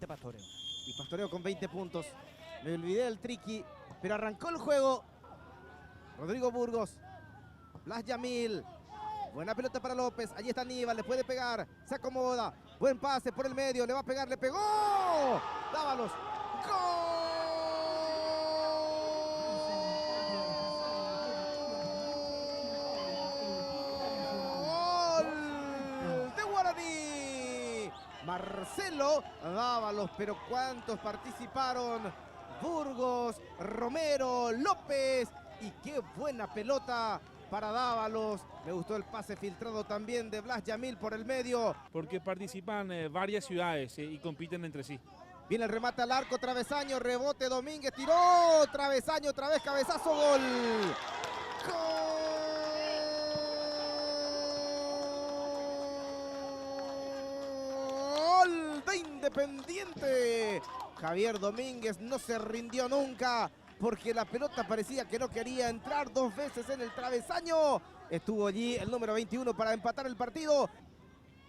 20 Pastoreo. Y Pastoreo con 20 puntos. Me olvidé del triqui, pero arrancó el juego. Rodrigo Burgos. Blas Yamil. Buena pelota para López. Allí está Aníbal, le puede pegar. Se acomoda. Buen pase por el medio. Le va a pegar, le pegó. Dávalos. ¡Gol de Guaraní! Marcelo Dávalos, pero ¿cuántos participaron? Burgos, Romero, López. Y qué buena pelota para Dávalos. Me gustó el pase filtrado también de Blas Yamil por el medio. Porque participan varias ciudades y compiten entre sí. Viene el remate al arco, travesaño, rebote, Domínguez, tiró, travesaño, otra vez, cabezazo, gol. Gol de Independiente. Javier Domínguez no se rindió nunca, porque la pelota parecía que no quería entrar dos veces en el travesaño. Estuvo allí el número 21 para empatar el partido.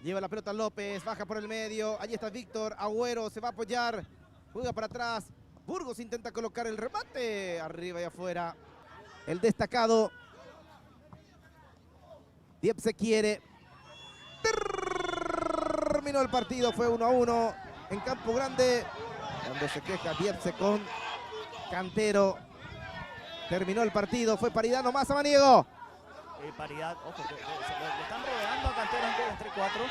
Lleva la pelota López, baja por el medio. Allí está Víctor Agüero, se va a apoyar. Juega para atrás. Burgos intenta colocar el remate. Arriba y afuera. El destacado. Diep se quiere. Terminó el partido, fue 1-1 en Campo Grande. Cuando se queja Diepse con Cantero. Terminó el partido, fue paridad nomás, Samaniego. Paridad, ojo, le están rodeando a Cantero entre 4.